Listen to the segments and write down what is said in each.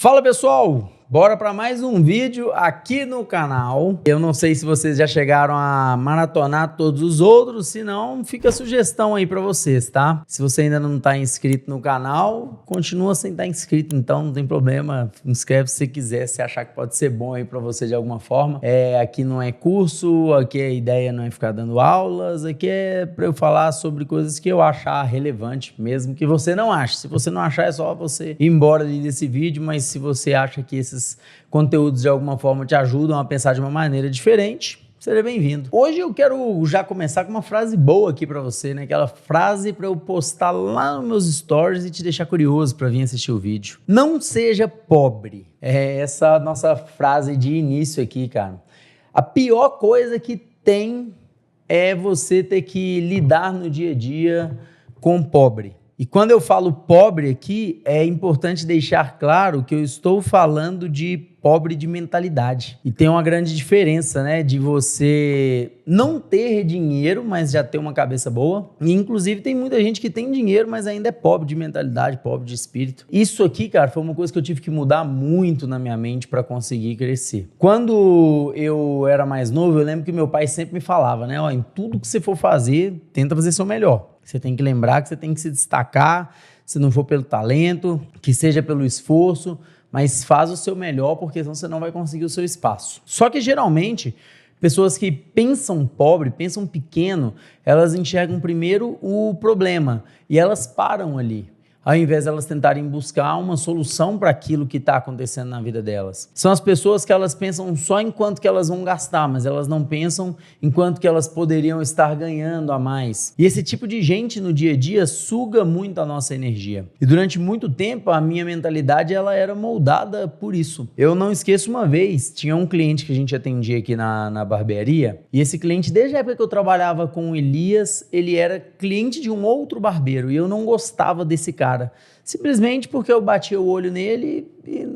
Fala pessoal, bora para mais um vídeo aqui no canal. Eu não sei se vocês já chegaram a maratonar todos os outros, se não, fica a sugestão aí para vocês, tá? Se você ainda não está inscrito no canal, continua sem estar inscrito, então não tem problema, inscreve se quiser, se achar que pode ser bom aí para você de alguma forma. Aqui não é curso, aqui a ideia não é ficar dando aulas, aqui é para eu falar sobre coisas que eu achar relevante, mesmo que você não ache. Se você não achar, é só você ir embora ali desse vídeo, mas se você acha que esses conteúdos de alguma forma te ajudam a pensar de uma maneira diferente, seja bem-vindo. Hoje eu quero já começar com uma frase boa aqui pra você, né? Aquela frase pra eu postar lá nos meus stories e te deixar curioso pra vir assistir o vídeo. Não seja pobre. É essa nossa frase de início aqui, cara. A pior coisa que tem é você ter que lidar no dia a dia com pobre. E quando eu falo pobre aqui, é importante deixar claro que eu estou falando de pobre de mentalidade. E tem uma grande diferença, né? De você não ter dinheiro, mas já ter uma cabeça boa. E inclusive tem muita gente que tem dinheiro, mas ainda é pobre de mentalidade, pobre de espírito. Isso aqui, cara, foi uma coisa que eu tive que mudar muito na minha mente para conseguir crescer. Quando eu era mais novo, eu lembro que meu pai sempre me falava, né? Ó, em tudo que você for fazer, tenta fazer seu melhor. Você tem que lembrar que você tem que se destacar, se não for pelo talento, que seja pelo esforço, mas faz o seu melhor, porque senão você não vai conseguir o seu espaço. Só que geralmente, pessoas que pensam pobre, pensam pequeno, elas enxergam primeiro o problema e elas param ali, ao invés de elas tentarem buscar uma solução para aquilo que está acontecendo na vida delas. São as pessoas que elas pensam só em quanto que elas vão gastar, mas elas não pensam em quanto que elas poderiam estar ganhando a mais. E esse tipo de gente no dia a dia suga muito a nossa energia. E durante muito tempo a minha mentalidade ela era moldada por isso. Eu não esqueço uma vez, tinha um cliente que a gente atendia aqui na barbearia, e esse cliente, desde a época que eu trabalhava com o Elias, ele era cliente de um outro barbeiro, e eu não gostava desse cara. Simplesmente porque eu batia o olho nele e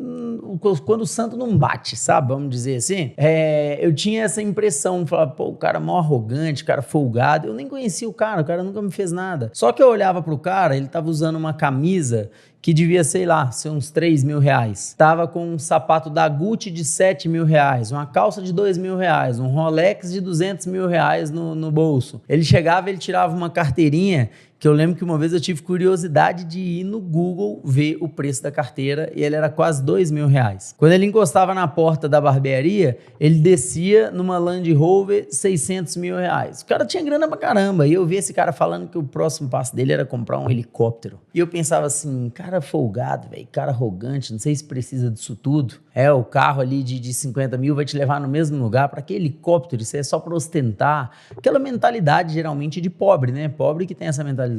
quando o santo não bate, sabe? Vamos dizer assim. Eu tinha essa impressão, falava, pô, o cara é mó arrogante, o cara folgado. Eu nem conhecia o cara nunca me fez nada. Só que eu olhava pro cara, ele tava usando uma camisa que devia, sei lá, ser uns 3 mil reais. Tava com um sapato da Gucci de 7 mil reais, uma calça de 2 mil reais, um Rolex de 200 mil reais no bolso. Ele chegava, ele tirava uma carteirinha, que eu lembro que uma vez eu tive curiosidade de ir no Google ver o preço da carteira e ele era quase 2 mil reais. Quando ele encostava na porta da barbearia, ele descia numa Land Rover 600 mil reais. O cara tinha grana pra caramba e eu vi esse cara falando que o próximo passo dele era comprar um helicóptero. E eu pensava assim, cara folgado, velho, cara arrogante, não sei se precisa disso tudo. O carro ali de 50 mil vai te levar no mesmo lugar, para que helicóptero? Isso é só para ostentar. Aquela mentalidade geralmente de pobre, né? Pobre que tem essa mentalidade.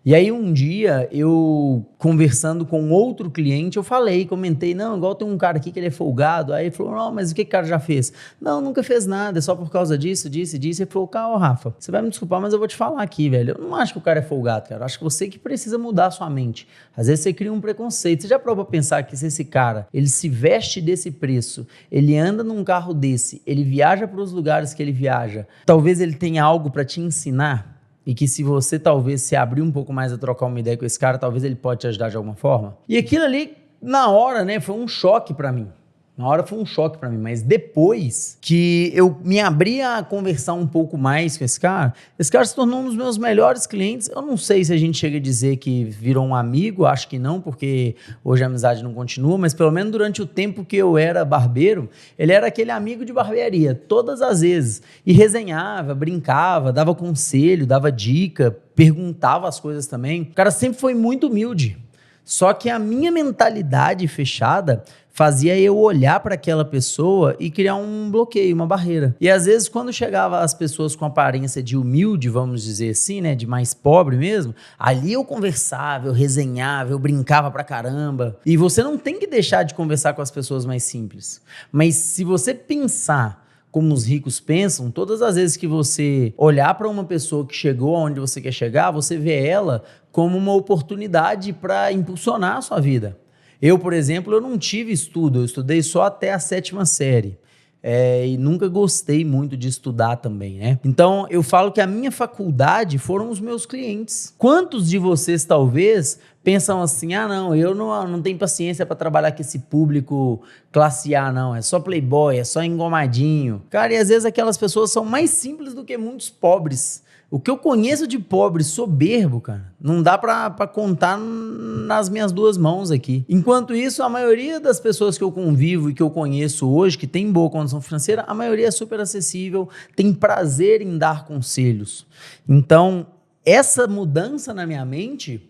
E aí um dia, eu conversando com outro cliente, eu comentei, não, igual tem um cara aqui que ele é folgado. Aí ele falou, não, mas o que o cara já fez? Não, nunca fez nada, é só por causa disso. Ele falou, cara, Rafa, você vai me desculpar, mas eu vou te falar aqui, velho. Eu não acho que o cara é folgado, cara. Eu acho que você que precisa mudar a sua mente. Às vezes você cria um preconceito. Você já parou pra pensar que se esse cara, ele se veste desse preço, ele anda num carro desse, ele viaja para os lugares que ele viaja, talvez ele tenha algo para te ensinar? E que se você talvez se abrir um pouco mais a trocar uma ideia com esse cara, talvez ele pode te ajudar de alguma forma. E aquilo ali, na hora, né, foi um choque pra mim. Na hora foi um choque pra mim, mas depois que eu me abri a conversar um pouco mais com esse cara se tornou um dos meus melhores clientes. Eu não sei se a gente chega a dizer que virou um amigo, acho que não, porque hoje a amizade não continua, mas pelo menos durante o tempo que eu era barbeiro, ele era aquele amigo de barbearia, todas as vezes. E resenhava, brincava, dava conselho, dava dica, perguntava as coisas também. O cara sempre foi muito humilde. Só que a minha mentalidade fechada fazia eu olhar para aquela pessoa e criar um bloqueio, uma barreira. E às vezes quando chegava as pessoas com aparência de humilde, vamos dizer assim, né, de mais pobre mesmo, ali eu conversava, eu resenhava, eu brincava pra caramba. E você não tem que deixar de conversar com as pessoas mais simples. Mas se você pensar como os ricos pensam, todas as vezes que você olhar para uma pessoa que chegou aonde você quer chegar, você vê ela como uma oportunidade para impulsionar a sua vida. Eu, por exemplo, eu não tive estudo, eu estudei só até a 7ª série. E nunca gostei muito de estudar também, né? Então, eu falo que a minha faculdade foram os meus clientes. Quantos de vocês, talvez, pensam assim, ah não, eu não tenho paciência para trabalhar com esse público classe A não, é só playboy, é só engomadinho. Cara, e às vezes aquelas pessoas são mais simples do que muitos pobres. O que eu conheço de pobre soberbo, cara, não dá pra contar nas minhas duas mãos aqui. Enquanto isso, a maioria das pessoas que eu convivo e que eu conheço hoje, que tem boa condição financeira, a maioria é super acessível, tem prazer em dar conselhos. Então, essa mudança na minha mente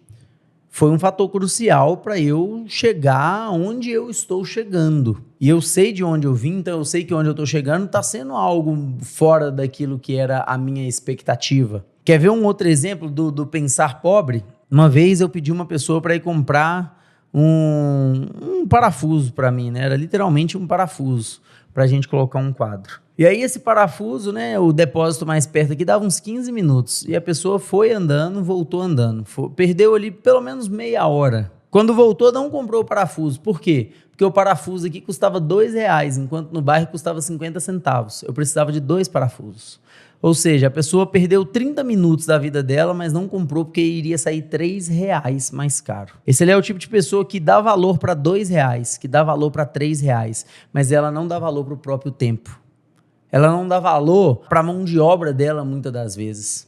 foi um fator crucial para eu chegar onde eu estou chegando. E eu sei de onde eu vim, então eu sei que onde eu estou chegando está sendo algo fora daquilo que era a minha expectativa. Quer ver um outro exemplo do pensar pobre? Uma vez eu pedi uma pessoa para ir comprar um parafuso para mim, né? Era literalmente um parafuso para a gente colocar um quadro. E aí esse parafuso, né, o depósito mais perto aqui dava uns 15 minutos. E a pessoa foi andando, voltou andando. Perdeu ali pelo menos meia hora. Quando voltou, não comprou o parafuso. Por quê? Porque o parafuso aqui custava R$2, enquanto no bairro custava 50 centavos. Eu precisava de 2 parafusos. Ou seja, a pessoa perdeu 30 minutos da vida dela, mas não comprou porque iria sair R$3 mais caro. Esse ali é o tipo de pessoa que dá valor para R$2, que dá valor para R$3, mas ela não dá valor para o próprio tempo. Ela não dá valor para a mão de obra dela muitas das vezes.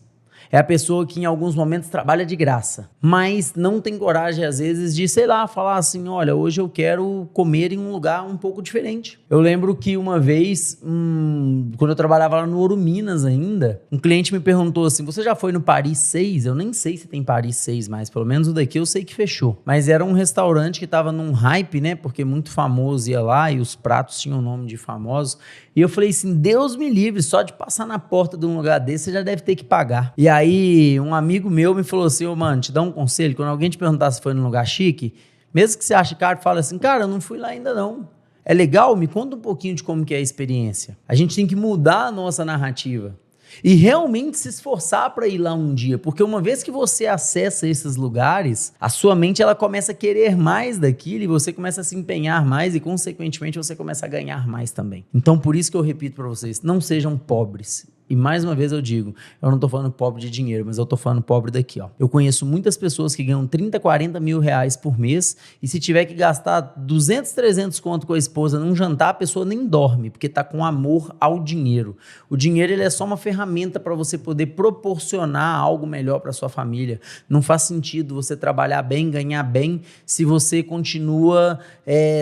É a pessoa que em alguns momentos trabalha de graça, mas não tem coragem às vezes de, sei lá, falar assim, olha, hoje eu quero comer em um lugar um pouco diferente. Eu lembro que uma vez, quando eu trabalhava lá no Ouro Minas ainda, um cliente me perguntou assim, você já foi no Paris 6? Eu nem sei se tem Paris 6 mais, pelo menos o daqui eu sei que fechou. Mas era um restaurante que estava num hype, né, porque muito famoso ia lá e os pratos tinham nome de famosos. E eu falei assim, Deus me livre, só de passar na porta de um lugar desse, você já deve ter que pagar. E aí, um amigo meu me falou assim, mano, te dá um conselho, quando alguém te perguntar se foi num lugar chique, mesmo que você ache caro, fala assim, cara, eu não fui lá ainda não. É legal? Me conta um pouquinho de como que é a experiência. A gente tem que mudar a nossa narrativa. E realmente se esforçar para ir lá um dia, porque uma vez que você acessa esses lugares, a sua mente ela começa a querer mais daquilo e você começa a se empenhar mais e consequentemente você começa a ganhar mais também. Então por isso que eu repito para vocês, não sejam pobres. E mais uma vez eu digo, eu não tô falando pobre de dinheiro, mas eu tô falando pobre daqui, ó. Eu conheço muitas pessoas que ganham 30, 40 mil reais por mês e se tiver que gastar 200, 300 conto com a esposa num jantar, a pessoa nem dorme, porque tá com amor ao dinheiro. O dinheiro ele é só uma ferramenta para você poder proporcionar algo melhor para sua família. Não faz sentido você trabalhar bem, ganhar bem, se você continua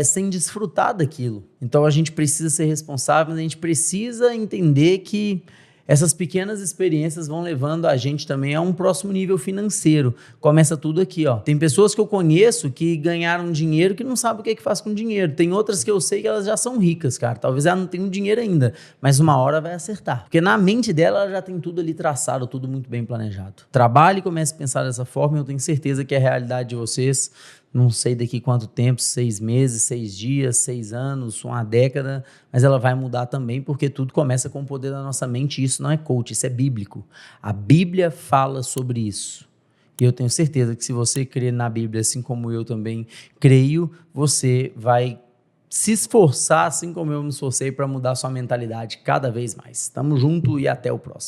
sem desfrutar daquilo. Então a gente precisa ser responsável, a gente precisa entender que essas pequenas experiências vão levando a gente também a um próximo nível financeiro. Começa tudo aqui, ó. Tem pessoas que eu conheço que ganharam dinheiro que não sabem o que é que faz com dinheiro. Tem outras que eu sei que elas já são ricas, cara. Talvez ela não tenha dinheiro ainda, mas uma hora vai acertar. Porque na mente dela ela já tem tudo ali traçado, tudo muito bem planejado. Trabalhe e comece a pensar dessa forma e eu tenho certeza que é a realidade de vocês. Não sei daqui quanto tempo, 6 meses, 6 dias, 6 anos, uma década, mas ela vai mudar também porque tudo começa com o poder da nossa mente e isso não é coach, isso é bíblico. A Bíblia fala sobre isso. E eu tenho certeza que se você crer na Bíblia, assim como eu também creio, você vai se esforçar, assim como eu me esforcei, para mudar sua mentalidade cada vez mais. Tamo junto e até o próximo.